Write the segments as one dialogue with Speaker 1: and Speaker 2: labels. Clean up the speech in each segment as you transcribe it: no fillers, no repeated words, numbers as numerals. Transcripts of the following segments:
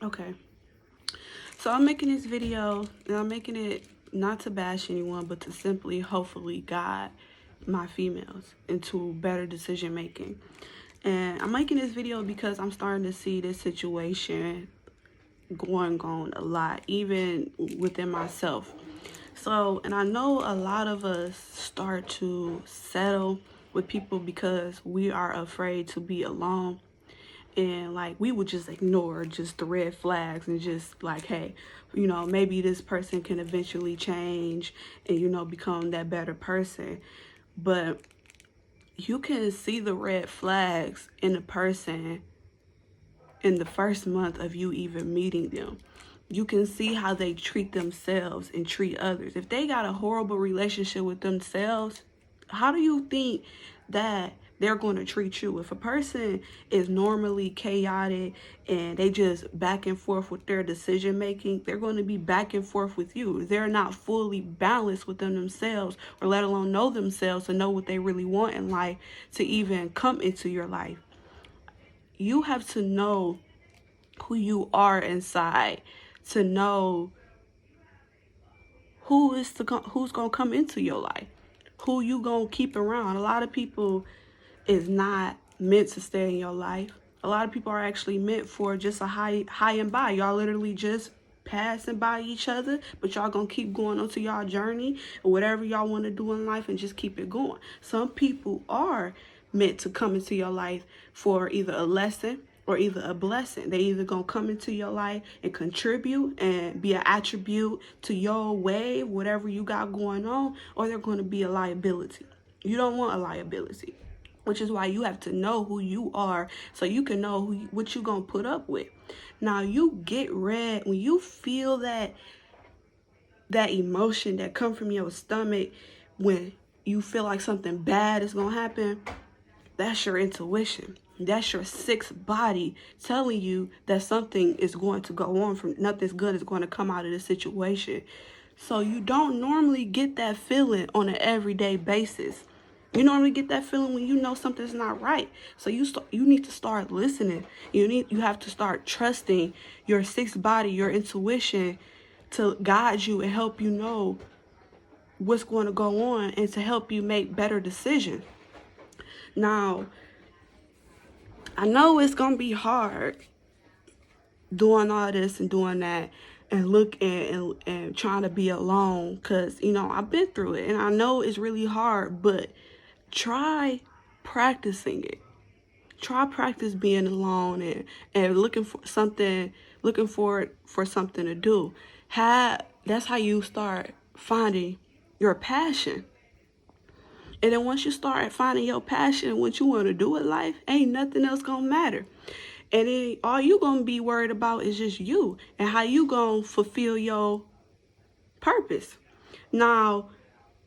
Speaker 1: Okay, so I'm making this video and I'm making it not to bash anyone, but to simply, hopefully, guide my females into better decision making. And I'm making this video because I'm starting to see this situation going on a lot, even within myself. So, and I know a lot of us start to settle with people because we are afraid to be alone, and like we would just ignore just the red flags and just like, hey, maybe this person can eventually change and become that better person. But you can see the red flags in a person in the first month of you even meeting them. You can see how they treat themselves and treat others. If they got a horrible relationship with themselves, how do you think that they're going to treat you? If a person is normally chaotic and they just back and forth with their decision making, they're going to be back and forth with you. They're not fully balanced within themselves, or let alone know themselves to know what they really want in life to even come into your life. You have to know who you are inside to know who's gonna come into your life, who you gonna keep around. A lot of people is not meant to stay in your life. A lot of people are actually meant for just a high and by. Y'all literally just passing by each other, but y'all gonna keep going on to y'all journey or whatever y'all want to do in life and just keep it going. Some people are meant to come into your life for either a lesson or either a blessing. They either gonna come into your life and contribute and be an attribute to your way, whatever you got going on, or they're gonna be a liability. You don't want a liability, which is why you have to know who you are so you can know what you're going to put up with. Now, you get red when you feel that emotion that come from your stomach when you feel like something bad is going to happen. That's your intuition. That's your sixth body telling you that something is going to go on, from nothing's good is going to come out of the situation. So you don't normally get that feeling on an everyday basis. You normally get that feeling when you know something's not right. So you need to start listening. You have to start trusting your sixth body, your intuition, to guide you and help you know what's going to go on and to help you make better decisions. Now, I know it's going to be hard doing all this and doing that and looking and trying to be alone, because I've been through it and I know it's really hard, but try practicing it. Try practice being alone and looking for something to do. That's how you start finding your passion. And then once you start finding your passion and what you want to do in life, ain't nothing else gonna matter. And then all you gonna be worried about is just you and how you gonna fulfill your purpose. Now,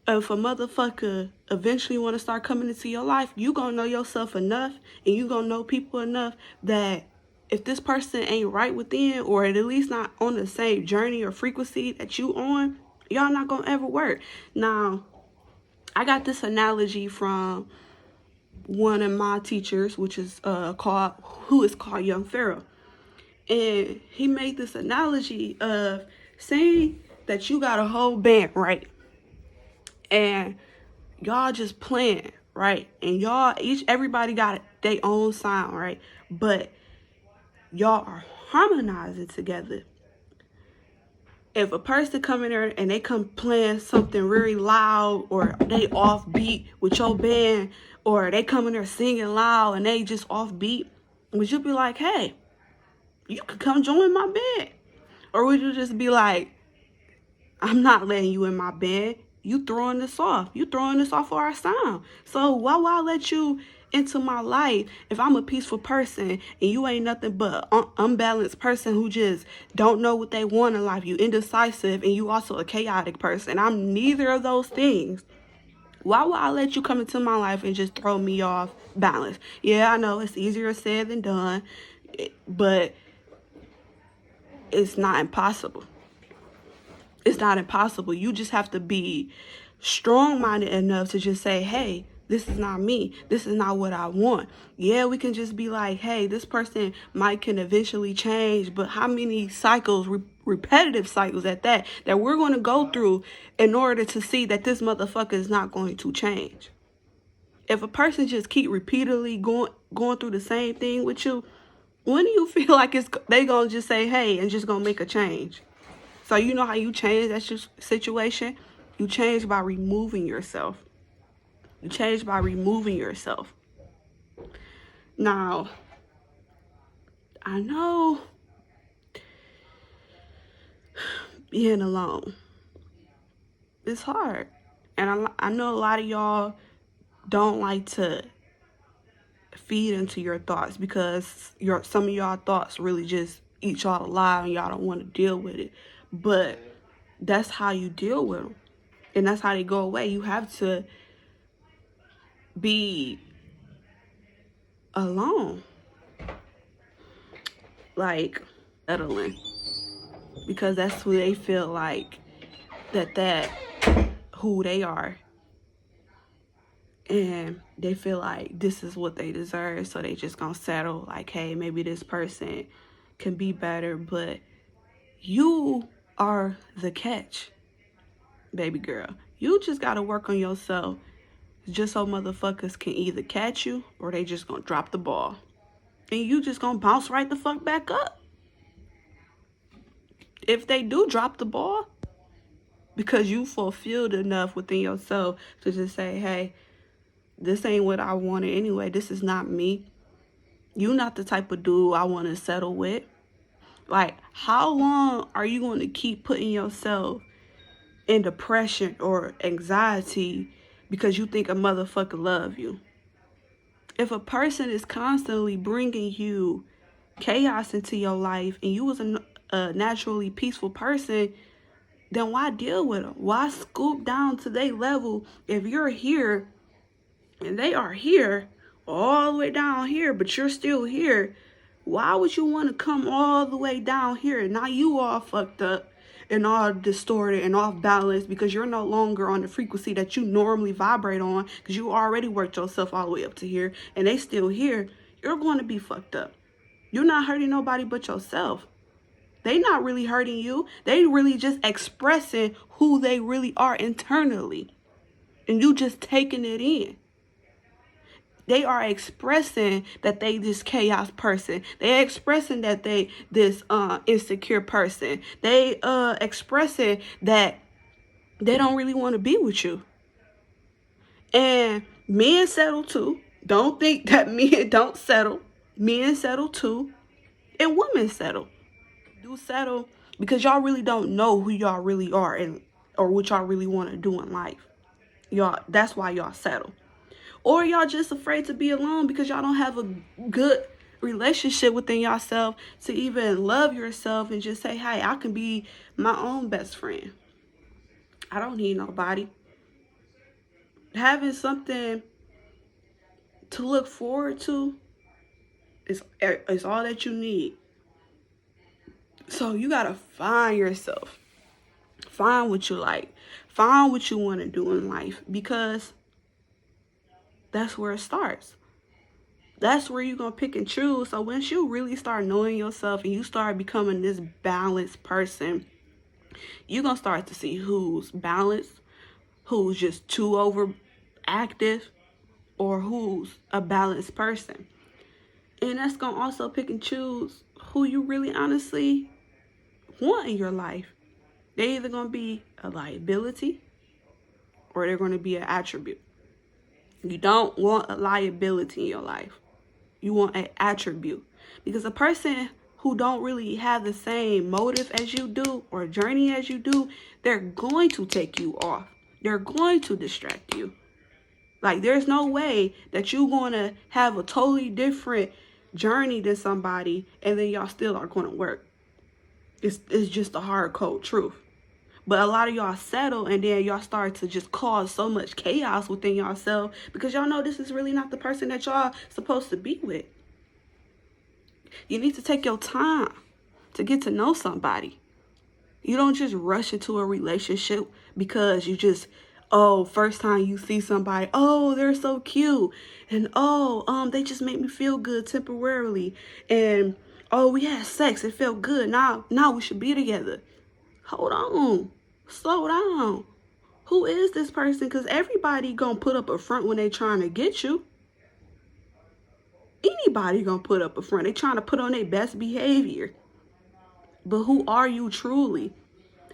Speaker 1: if a motherfucker eventually want to start coming into your life, you gonna know yourself enough and you gonna know people enough that if this person ain't right within, or at least not on the same journey or frequency that you on, y'all not gonna ever work. Now, I got this analogy from one of my teachers, which is called Young Pharaoh. And he made this analogy of saying that you got a whole band, right? And y'all just playing, right? And everybody got their own sound, right? But y'all are harmonizing together. If a person come in there and they come playing something really loud, or they offbeat with your band, or they come in there singing loud and they just offbeat, would you be like, hey, you could come join my band? Or would you just be like, I'm not letting you in my band. You throwing this off. You throwing this off for our sound. So why would I let you into my life if I'm a peaceful person and you ain't nothing but unbalanced person who just don't know what they want in life? You indecisive and you also a chaotic person. I'm neither of those things. Why would I let you come into my life and just throw me off balance? Yeah, I know it's easier said than done, but it's not impossible. It's not impossible. You just have to be strong-minded enough to just say, hey, This is not me. This is not what I want. Yeah, we can just be like, hey, this person might can eventually change, but how many cycles, repetitive cycles at that we're going to go through in order to see that this motherfucker is not going to change? If a person just keep repeatedly going through the same thing with you, when do you feel like they gonna just say, hey, and just gonna make a change? So you know how you change that situation? You change by removing yourself. You change by removing yourself. Now, I know being alone, it's hard. And I know a lot of y'all don't like to feed into your thoughts because some of y'all thoughts really just eat y'all alive and y'all don't want to deal with it. But that's how you deal with them. And that's how they go away. You have to be alone. Like, settling. Because that's who they feel like that who they are. And they feel like this is what they deserve. So they just gonna settle. Like, hey, maybe this person can be better. But you are the catch, baby girl. You just gotta work on yourself. Just so motherfuckers can either catch you or they just gonna drop the ball. And you just gonna bounce right the fuck back up. If they do drop the ball, because you fulfilled enough within yourself to just say, hey, this ain't what I wanted anyway. This is not me. You not the type of dude I want to settle with. Like, how long are you going to keep putting yourself in depression or anxiety because you think a motherfucker love you? If a person is constantly bringing you chaos into your life and you was a naturally peaceful person, then why deal with them? Why scoop down to their level if you're here and they are here, all the way down here, but you're still here? Why would you want to come all the way down here and now you all fucked up and all distorted and off balance because you're no longer on the frequency that you normally vibrate on because you already worked yourself all the way up to here and they still here? You're going to be fucked up. You're not hurting nobody but yourself. They not really hurting you. They really just expressing who they really are internally. And you just taking it in. They are expressing that they this chaos person. They expressing that they this insecure person. They expressing that they don't really want to be with you. And men settle too. Don't think that men don't settle. Men settle too. And women settle. Do settle because y'all really don't know who y'all really are and or what y'all really want to do in life. Y'all, that's why y'all settle. Or y'all just afraid to be alone because y'all don't have a good relationship within yourself to even love yourself and just say, hey, I can be my own best friend. I don't need nobody. Having something to look forward to is all that you need. So you got to find yourself. Find what you like. Find what you want to do in life because that's where it starts. That's where you're going to pick and choose. So once you really start knowing yourself and you start becoming this balanced person, you're going to start to see who's balanced, who's just too overactive, or who's a balanced person. And that's going to also pick and choose who you really honestly want in your life. They're either going to be a liability or they're going to be an attribute. You don't want a liability in your life. You want an attribute. Because a person who don't really have the same motive as you do or journey as you do, they're going to take you off. They're going to distract you. Like, there's no way that you're going to have a totally different journey than somebody and then y'all still are going to work. It's just a hard, cold truth. But a lot of y'all settle and then y'all start to just cause so much chaos within yourself because y'all know this is really not the person that y'all supposed to be with. You need to take your time to get to know somebody. You don't just rush into a relationship because you just Oh, first time you see somebody, oh, they're so cute. And oh, they just make me feel good temporarily. And oh, we had sex, it felt good. Now we should be together. Hold on. Slow down. Who is this person? Because everybody gonna put up a front when they trying to get you. Anybody gonna put up a front. They trying to put on their best behavior. But who are you truly?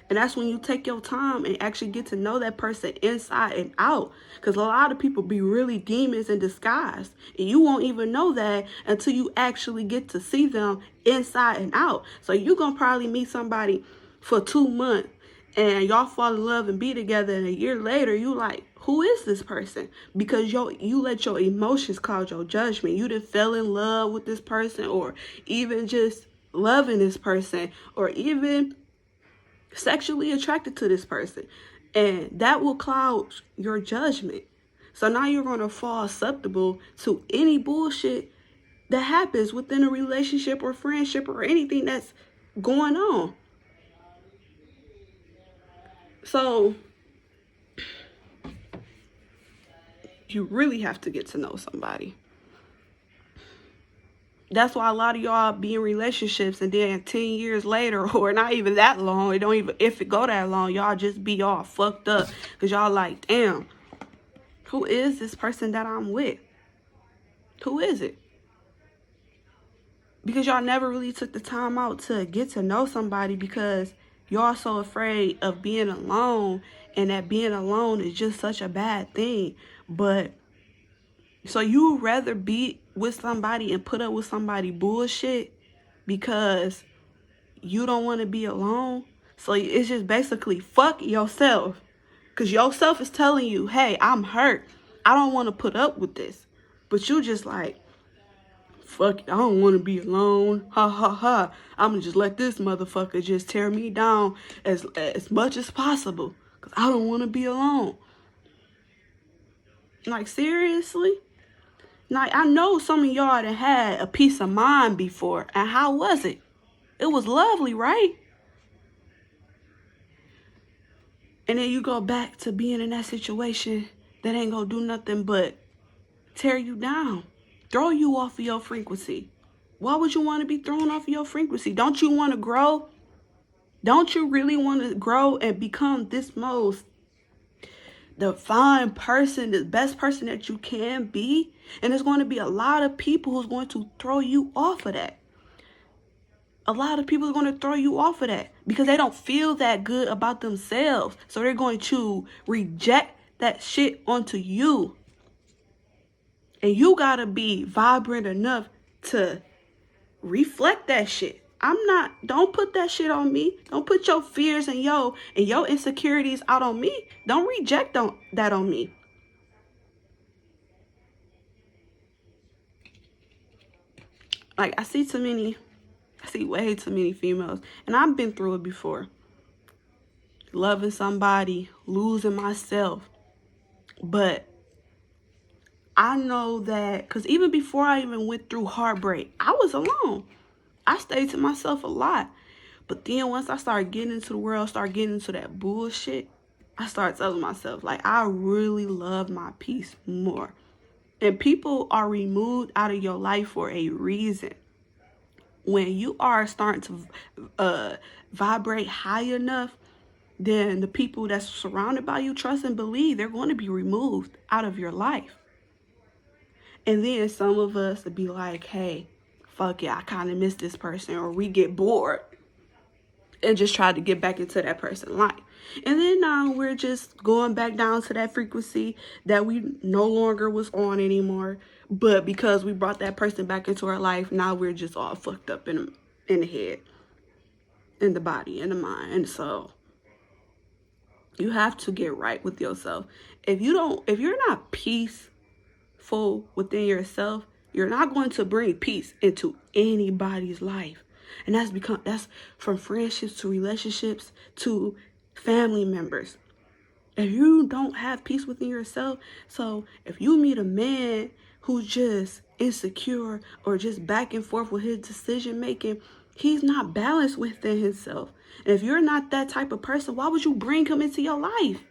Speaker 1: And that's when you take your time and actually get to know that person inside and out. Because a lot of people be really demons in disguise. And you won't even know that until you actually get to see them inside and out. So you're going to probably meet somebody for 2 months and y'all fall in love and be together. And a year later, you like, who is this person? Because you let your emotions cloud your judgment. You didn't fell in love with this person, or even just loving this person, or even sexually attracted to this person, and that will cloud your judgment. So now you're going to fall susceptible to any bullshit that happens within a relationship or friendship or anything that's going on. So you really have to get to know somebody. That's why a lot of y'all be in relationships and then 10 years later, or not even that long, it don't even, if it go that long, y'all just be all fucked up because y'all like, damn, who is this person that I'm with? Who is it? Because y'all never really took the time out to get to know somebody, because y'all so afraid of being alone, and that being alone is just such a bad thing. But so you would rather be with somebody and put up with somebody bullshit because you don't want to be alone. So it's just basically fuck yourself, because yourself is telling you, hey, I'm hurt, I don't want to put up with this. But you just like, fuck it, I don't want to be alone, ha ha ha, I'm gonna just let this motherfucker just tear me down as much as possible because I don't want to be alone. Like, seriously? Like, I know some of y'all that had a peace of mind before, and how was it? It was lovely, right? And then you go back to being in that situation that ain't gonna do nothing but tear you down, throw you off of your frequency. Why would you want to be thrown off of your frequency? Don't you want to grow? Don't you really want to grow and become this most divine person, the best person that you can be? And there's going to be a lot of people who's going to throw you off of that. A lot of people are going to throw you off of that because they don't feel that good about themselves. So they're going to reject that shit onto you. And you got to be vibrant enough to reflect that shit. Don't put that shit on me. Don't put your fears and your insecurities out on me. Don't reject that on me. Like, I see way too many females, and I've been through it before. Loving somebody, losing myself. But I know that, because even before I even went through heartbreak, I was alone. I stayed to myself a lot. But then once I started getting into the world, started getting into that bullshit, I started telling myself, like, I really love my peace more. And people are removed out of your life for a reason. When you are starting to vibrate high enough, then the people that's surrounded by you, trust and believe, they're going to be removed out of your life. And then some of us would be like, hey, fuck it, I kind of miss this person, or we get bored and just try to get back into that person's life. And then now we're just going back down to that frequency that we no longer was on anymore. But because we brought that person back into our life, now we're just all fucked up in the head, in the body, in the mind, and the soul. You have to get right with yourself. If you're not peaceful within yourself, you're not going to bring peace into anybody's life. And that's from friendships to relationships to family members. If you don't have peace within yourself, so if you meet a man who's just insecure or just back and forth with his decision making, he's not balanced within himself. And if you're not that type of person, why would you bring him into your life?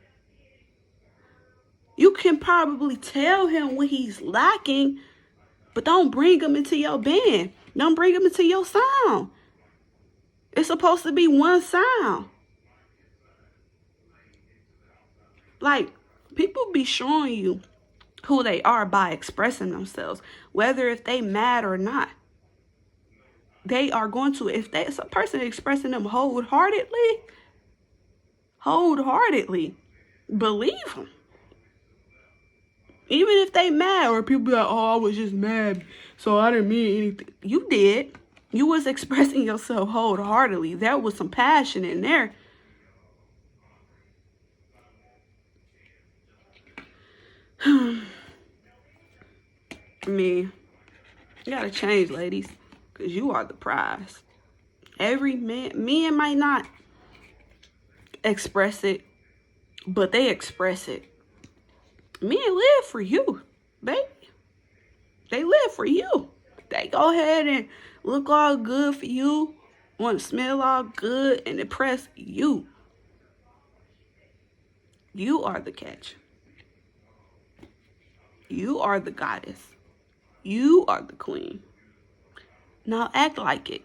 Speaker 1: You can probably tell him what he's lacking, but don't bring him into your band. Don't bring him into your sound. It's supposed to be one sound. Like, people be showing you who they are by expressing themselves, whether if they mad or not. They are going to, if it's a person expressing them wholeheartedly, believe them. Even if they mad, or people be like, oh, I was just mad, so I didn't mean anything. You did. You was expressing yourself wholeheartedly. There was some passion in there. I mean, you gotta change, ladies, because you are the prize. Every men might not express it, but they express it. Men live for you, baby. They live for you. They go ahead and look all good for you, want to smell all good and impress you. You are the catch. You are the goddess. You are the queen. Now act like it.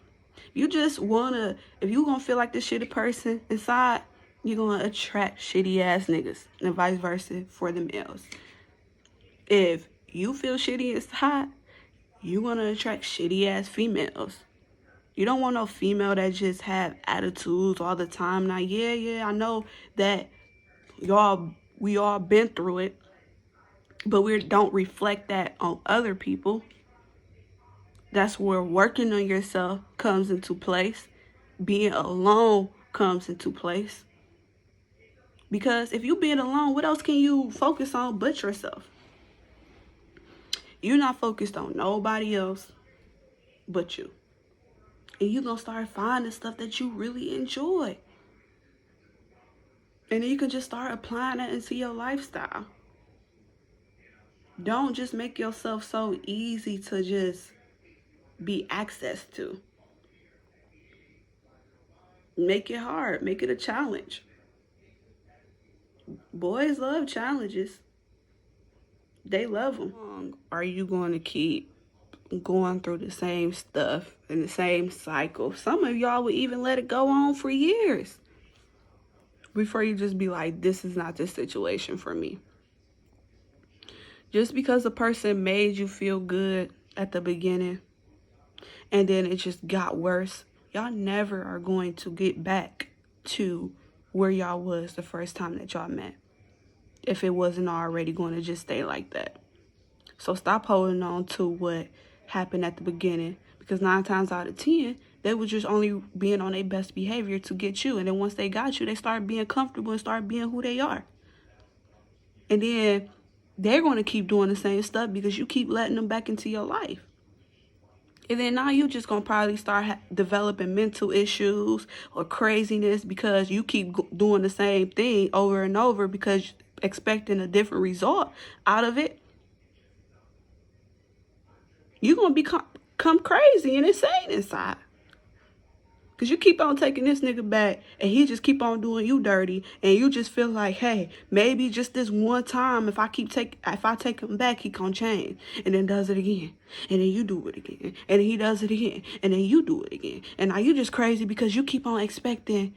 Speaker 1: You just wanna, if you gonna feel like this shitty person inside, you're gonna attract shitty ass niggas, and vice versa for the males. If you feel shitty inside, you're gonna attract shitty ass females. You don't want no female that just have attitudes all the time. Now, yeah, I know that we all been through it, but we don't reflect that on other people. That's where working on yourself comes into place. Being alone comes into place. Because if you being alone, what else can you focus on but yourself? You're not focused on nobody else but you. And you're going to start finding stuff that you really enjoy. And then you can just start applying that into your lifestyle. Don't just make yourself so easy to just be accessed to. Make it hard. Make it a challenge. Boys love challenges. They love them. Are you going to keep going through the same stuff in the same cycle? Some of y'all would even let it go on for years before you just be like, this is not the situation for me. Just because a person made you feel good at the beginning and then it just got worse, y'all never are going to get back to where y'all was the first time that y'all met, if it wasn't already going to just stay like that. So stop holding on to what happened at the beginning, because 9 times out of 10, they were just only being on their best behavior to get you. And then once they got you, they start being comfortable and start being who they are. And then they're going to keep doing the same stuff because you keep letting them back into your life. And then now you just going to probably start developing mental issues or craziness because you keep doing the same thing over and over because expecting a different result out of it. You're going to become crazy and insane inside. Because you keep on taking this nigga back and he just keep on doing you dirty. And you just feel like, hey, maybe just this one time, if I take him back, he gonna change. And then does it again. And then you do it again. And then he does it again. And then you do it again. And now you just crazy because you keep on expecting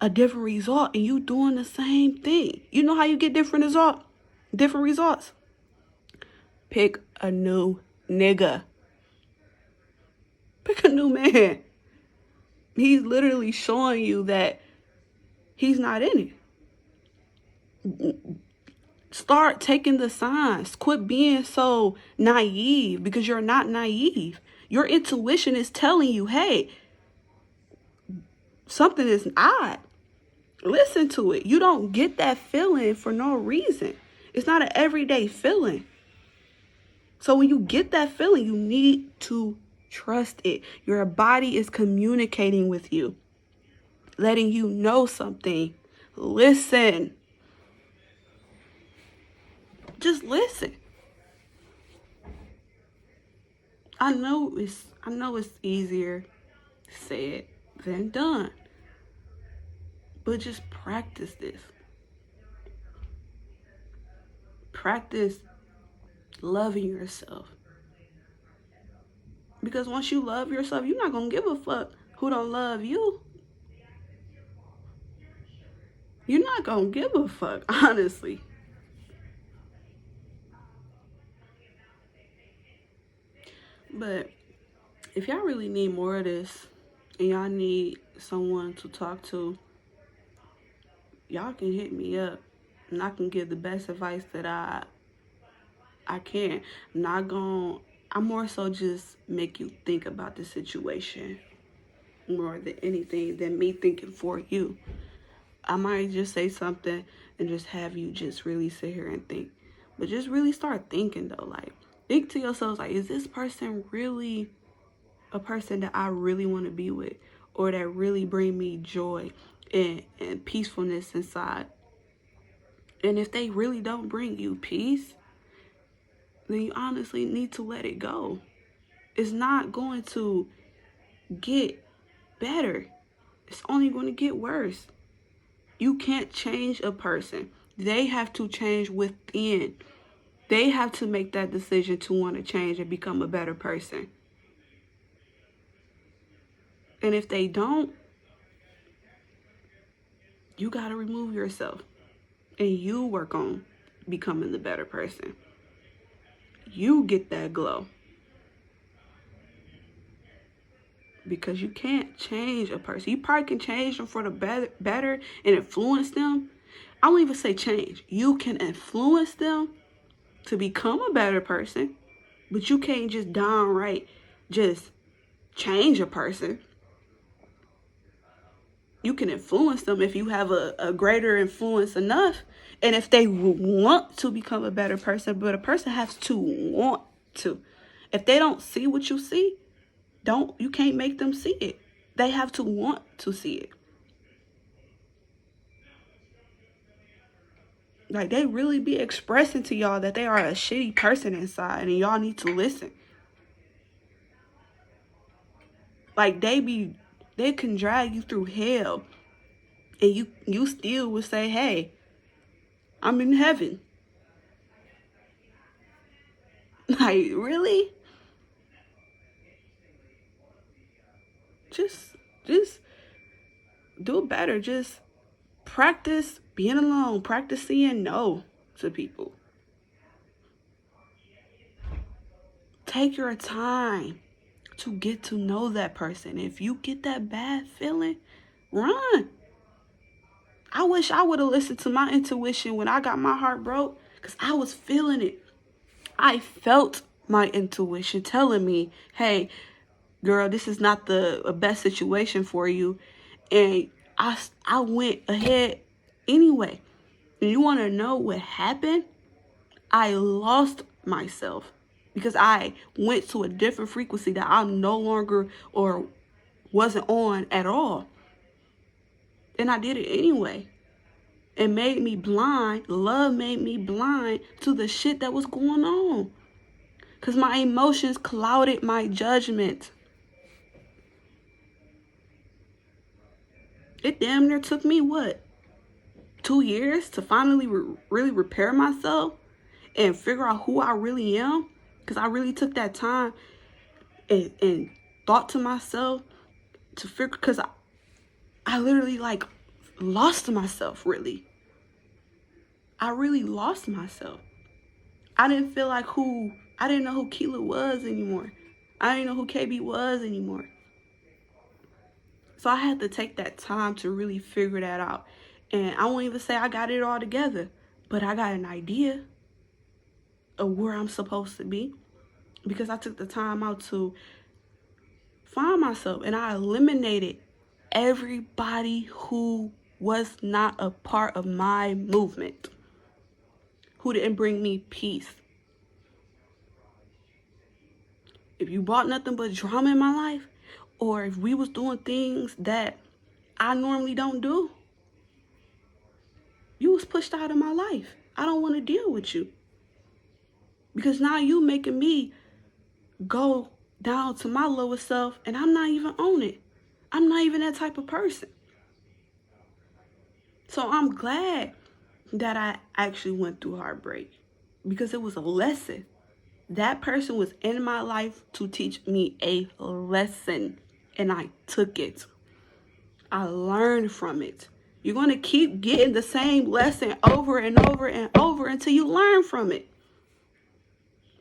Speaker 1: a different result and you doing the same thing. You know how you get different results? Pick a new nigga. Pick a new man. He's literally showing you that he's not in it. Start taking the signs. Quit being so naive, because you're not naive. Your intuition is telling you, hey, something is odd. Listen to it. You don't get that feeling for no reason. It's not an everyday feeling. So when you get that feeling, you need to trust it. Your body is communicating with you, letting you know something. Listen. Just listen. I know it's easier said than done. But just practice this. practice loving yourself. Because once you love yourself, you're not going to give a fuck who don't love you. You're not going to give a fuck, honestly. But if y'all really need more of this and y'all need someone to talk to, y'all can hit me up and I can give the best advice that I can. I'm more so just make you think about the situation more than anything than me thinking for you. I might just say something and just have you just really sit here and think. But just really start thinking though. Like, think to yourself, like, is this person really a person that I really want to be with? Or that really bring me joy and peacefulness inside? And if they really don't bring you peace, then you honestly need to let it go. It's not going to get better. It's only going to get worse. You can't change a person. They have to change within. They have to make that decision to want to change and become a better person. And if they don't, you got to remove yourself and you work on becoming the better person. You get that glow. Because you can't change a person. You probably can change them for the better and influence them. I won't even say change. You can influence them to become a better person, but you can't just downright just change a person. You can influence them if you have a greater influence enough, and if they want to become a better person, but a person has to want to. If they don't see what you see, you can't make them see it. They have to want to see it. Like, they really be expressing to y'all that they are a shitty person inside and y'all need to listen. Like, they can drag you through hell and you still would say, hey, I'm in heaven. Like, really? Just do better. Just practice being alone. Practice saying no to people. Take your time to get to know that person. If you get that bad feeling, run. I wish I would have listened to my intuition when I got my heart broke, because I was feeling it. I felt my intuition telling me, hey, girl, this is not the best situation for you. And I went ahead anyway. And you want to know what happened? I lost myself because I went to a different frequency that I'm no longer or wasn't on at all. And I did it anyway. It made me blind. Love made me blind to the shit that was going on. Because my emotions clouded my judgment. It damn near took me, 2 years to finally really repair myself and figure out who I really am. Because I really took that time and thought to myself to figure, because I literally lost myself, really. I really lost myself. I didn't feel like I didn't know who Keela was anymore. I didn't know who KB was anymore. So I had to take that time to really figure that out. And I won't even say I got it all together, but I got an idea of where I'm supposed to be, because I took the time out to find myself, and I eliminated everybody who was not a part of my movement, who didn't bring me peace. If you brought nothing but drama in my life, or if we was doing things that I normally don't do, you was pushed out of my life. I don't want to deal with you. Because now you making me go down to my lowest self, and I'm not even on it. I'm not even that type of person. So I'm glad that I actually went through heartbreak. because it was a lesson. That person was in my life to teach me a lesson, and I took it. I learned from it. You're going to keep getting the same lesson over and over and over until you learn from it.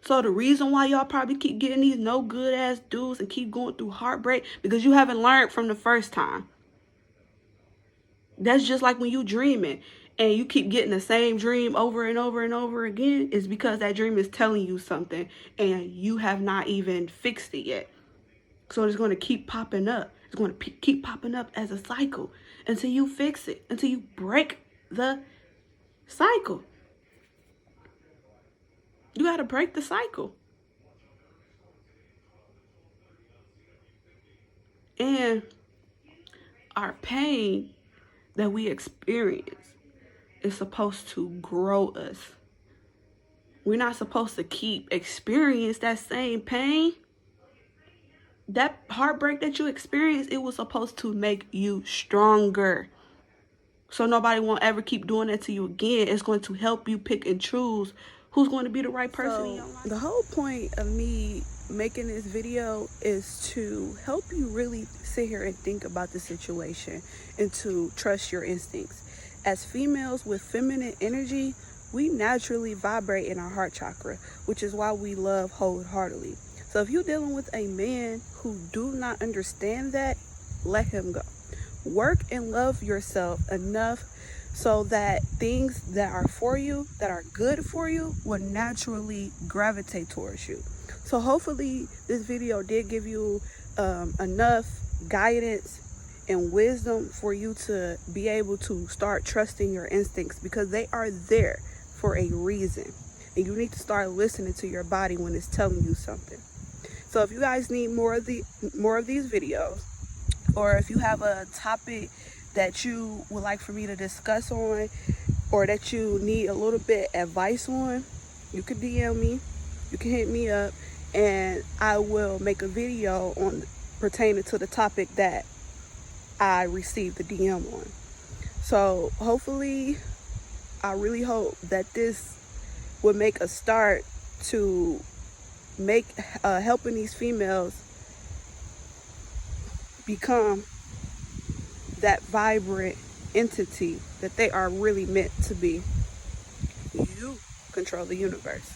Speaker 1: So the reason why y'all probably keep getting these no good ass dudes and keep going through heartbreak, because you haven't learned from the first time. That's just like when you dreaming and you keep getting the same dream over and over and over again. It's because that dream is telling you something and you have not even fixed it yet. So it's going to keep popping up. It's going to keep popping up as a cycle until you fix it, until you break the cycle. You got to break the cycle. And our pain that we experience is supposed to grow us. We're not supposed to keep experience that same pain. That heartbreak that you experienced, it was supposed to make you stronger. So nobody won't ever keep doing that to you again. It's going to help you pick and choose who's going to be the right person in your life. The whole point of me making this video is to help you really sit here and think about the situation and to trust your instincts. As females with feminine energy, we naturally vibrate in our heart chakra, which is why we love wholeheartedly. So if you're dealing with a man who do not understand that, let him go. Work and love yourself enough so that things that are for you, that are good for you, will naturally gravitate towards you. So hopefully this video did give you enough guidance and wisdom for you to be able to start trusting your instincts, because they are there for a reason. And you need to start listening to your body when it's telling you something. So if you guys need more of these videos, or if you have a topic that you would like for me to discuss on, or that you need a little bit advice on, you can DM me, you can hit me up, and I will make a video on pertaining to the topic that I received the DM on. So hopefully, I really hope that this would make a start to make helping these females become that vibrant entity that they are really meant to be. You control the universe.